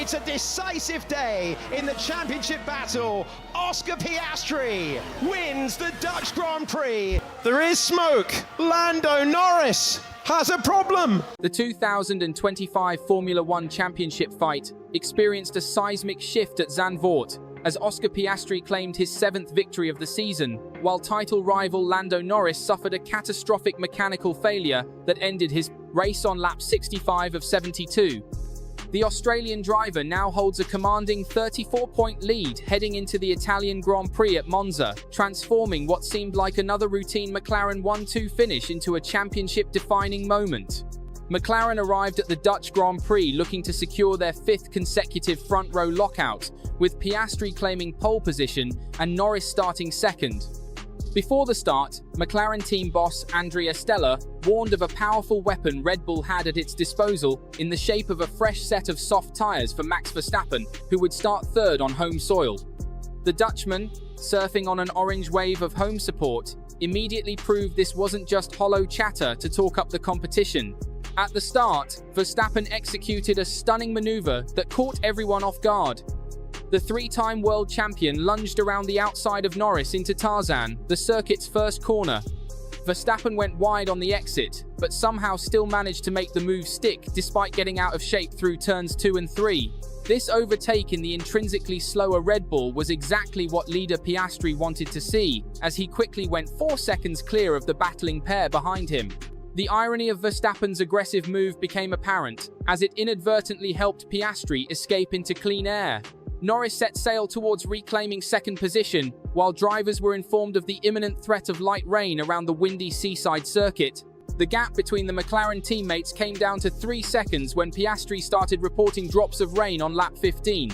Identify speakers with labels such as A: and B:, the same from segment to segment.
A: It's a decisive day in the championship battle. Oscar Piastri wins the Dutch Grand Prix. There is smoke. Lando Norris has a problem.
B: The 2025 Formula One Championship fight experienced a seismic shift at Zandvoort as Oscar Piastri claimed his 7th victory of the season, while title rival Lando Norris suffered a catastrophic mechanical failure that ended his race on lap 65 of 72. The Australian driver now holds a commanding 34-point lead heading into the Italian Grand Prix at Monza, transforming what seemed like another routine McLaren 1-2 finish into a championship-defining moment. McLaren arrived at the Dutch Grand Prix looking to secure their 5th consecutive front-row lockout, with Piastri claiming pole position and Norris starting second. Before the start, McLaren team boss Andrea Stella warned of a powerful weapon Red Bull had at its disposal in the shape of a fresh set of soft tyres for Max Verstappen, who would start third on home soil. The Dutchman, surfing on an orange wave of home support, immediately proved this wasn't just hollow chatter to talk up the competition. At the start, Verstappen executed a stunning maneuver that caught everyone off guard. The 3-time world champion lunged around the outside of Norris into Tarzan, the circuit's first corner. Verstappen went wide on the exit, but somehow still managed to make the move stick despite getting out of shape through turns 2 and 3. This overtake in the intrinsically slower Red Bull was exactly what leader Piastri wanted to see, as he quickly went 4 seconds clear of the battling pair behind him. The irony of Verstappen's aggressive move became apparent, as it inadvertently helped Piastri escape into clean air. Norris set sail towards reclaiming second position, while drivers were informed of the imminent threat of light rain around the windy seaside circuit. The gap between the McLaren teammates came down to 3 seconds when Piastri started reporting drops of rain on lap 15.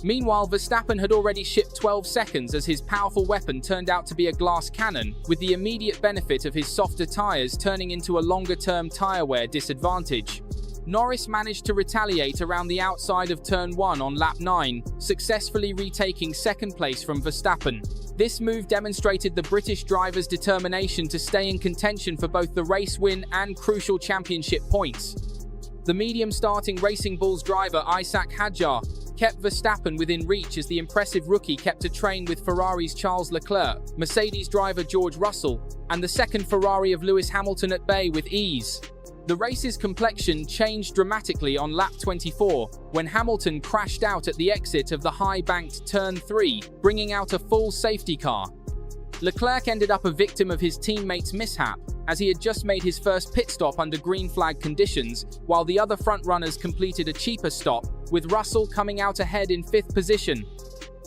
B: Meanwhile, Verstappen had already shipped 12 seconds as his powerful weapon turned out to be a glass cannon, with the immediate benefit of his softer tyres turning into a longer-term tyre wear disadvantage. Norris managed to retaliate around the outside of turn 1 on lap 9, successfully retaking second place from Verstappen. This move demonstrated the British driver's determination to stay in contention for both the race win and crucial championship points. The medium-starting Racing Bulls driver Isaac Hadjar kept Verstappen within reach as the impressive rookie kept a train with Ferrari's Charles Leclerc, Mercedes driver George Russell, and the second Ferrari of Lewis Hamilton at bay with ease. The race's complexion changed dramatically on lap 24, when Hamilton crashed out at the exit of the high-banked turn 3, bringing out a full safety car. Leclerc ended up a victim of his teammate's mishap, as he had just made his first pit stop under green flag conditions, while the other front-runners completed a cheaper stop, with Russell coming out ahead in 5th position.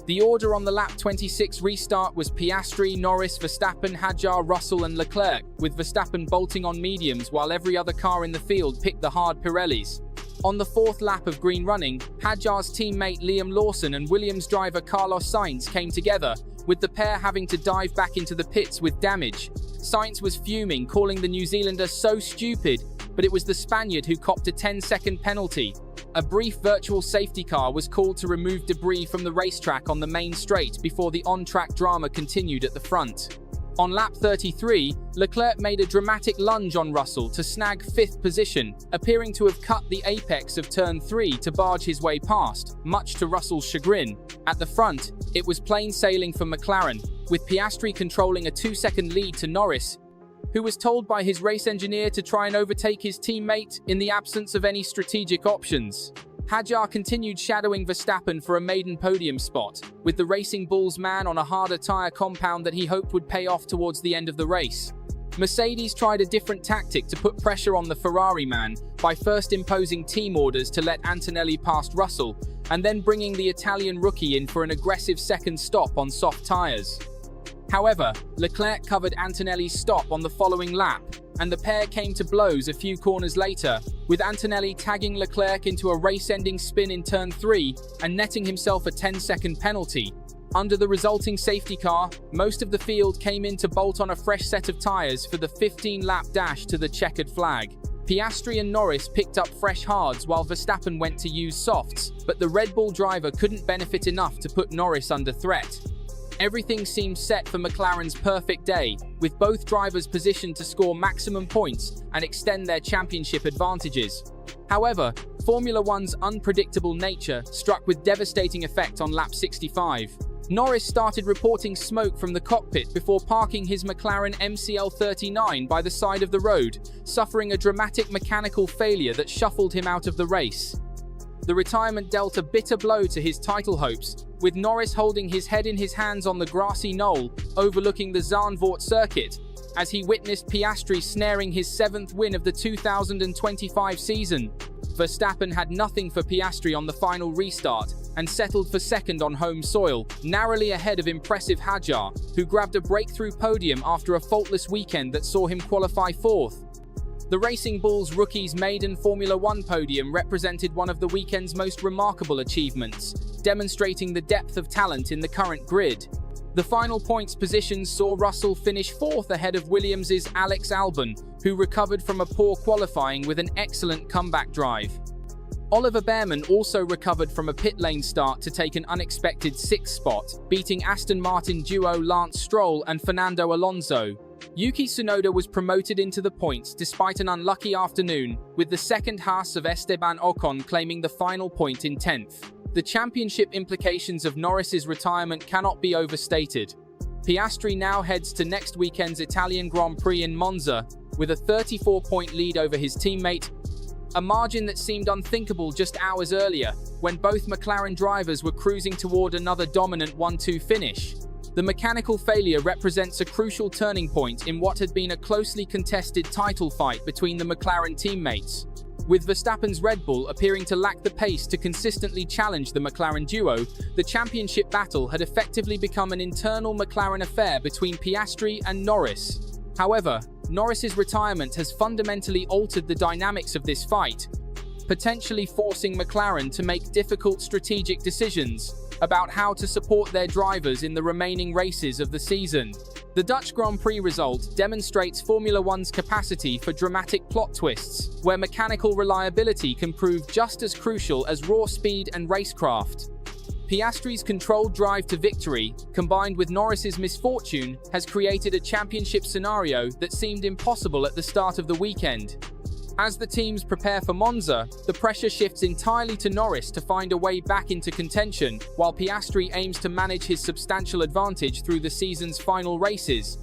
B: The order on the lap 26 restart was Piastri, Norris, Verstappen, Hadjar, Russell and Leclerc, with Verstappen bolting on mediums while every other car in the field picked the hard Pirellis. On the 4th lap of green running, Hadjar's teammate Liam Lawson and Williams driver Carlos Sainz came together, with the pair having to dive back into the pits with damage. Sainz was fuming, calling the New Zealander so stupid, but it was the Spaniard who copped a 10-second penalty. A brief virtual safety car was called to remove debris from the racetrack on the main straight before the on-track drama continued at the front. On lap 33, Leclerc made a dramatic lunge on Russell to snag 5th position, appearing to have cut the apex of turn 3 to barge his way past, much to Russell's chagrin. At the front, it was plain sailing for McLaren, with Piastri controlling a 2-second lead to Norris, who was told by his race engineer to try and overtake his teammate in the absence of any strategic options. Hadjar continued shadowing Verstappen for a maiden podium spot, with the Racing Bulls man on a harder tyre compound that he hoped would pay off towards the end of the race. Mercedes tried a different tactic to put pressure on the Ferrari man by first imposing team orders to let Antonelli past Russell, and then bringing the Italian rookie in for an aggressive second stop on soft tyres. However, Leclerc covered Antonelli's stop on the following lap, and the pair came to blows a few corners later, with Antonelli tagging Leclerc into a race-ending spin in turn 3 and netting himself a 10-second penalty. Under the resulting safety car, most of the field came in to bolt on a fresh set of tyres for the 15-lap dash to the checkered flag. Piastri and Norris picked up fresh hards while Verstappen went to use softs, but the Red Bull driver couldn't benefit enough to put Norris under threat. Everything seemed set for McLaren's perfect day, with both drivers positioned to score maximum points and extend their championship advantages. However, Formula One's unpredictable nature struck with devastating effect on lap 65. Norris started reporting smoke from the cockpit before parking his McLaren MCL39 by the side of the road, suffering a dramatic mechanical failure that shuffled him out of the race. The retirement dealt a bitter blow to his title hopes, with Norris holding his head in his hands on the grassy knoll overlooking the Zandvoort circuit, as he witnessed Piastri snaring his 7th win of the 2025 season. Verstappen had nothing for Piastri on the final restart and settled for second on home soil, narrowly ahead of impressive Hadjar, who grabbed a breakthrough podium after a faultless weekend that saw him qualify 4th. The Racing Bulls rookie's maiden Formula One podium represented one of the weekend's most remarkable achievements, demonstrating the depth of talent in the current grid. The final points positions saw Russell finish 4th ahead of Williams' Alex Albon, who recovered from a poor qualifying with an excellent comeback drive. Oliver Bearman also recovered from a pit lane start to take an unexpected 6th spot, beating Aston Martin duo Lance Stroll and Fernando Alonso. Yuki Tsunoda was promoted into the points despite an unlucky afternoon, with the second Haas of Esteban Ocon claiming the final point in 10th. The championship implications of Norris's retirement cannot be overstated. Piastri now heads to next weekend's Italian Grand Prix in Monza, with a 34-point lead over his teammate, a margin that seemed unthinkable just hours earlier, when both McLaren drivers were cruising toward another dominant 1-2 finish. The mechanical failure represents a crucial turning point in what had been a closely contested title fight between the McLaren teammates. With Verstappen's Red Bull appearing to lack the pace to consistently challenge the McLaren duo, the championship battle had effectively become an internal McLaren affair between Piastri and Norris. However, Norris's retirement has fundamentally altered the dynamics of this fight, potentially forcing McLaren to make difficult strategic decisions about how to support their drivers in the remaining races of the season. The Dutch Grand Prix result demonstrates Formula One's capacity for dramatic plot twists, where mechanical reliability can prove just as crucial as raw speed and racecraft. Piastri's controlled drive to victory, combined with Norris's misfortune, has created a championship scenario that seemed impossible at the start of the weekend. As the teams prepare for Monza, the pressure shifts entirely to Norris to find a way back into contention, while Piastri aims to manage his substantial advantage through the season's final races.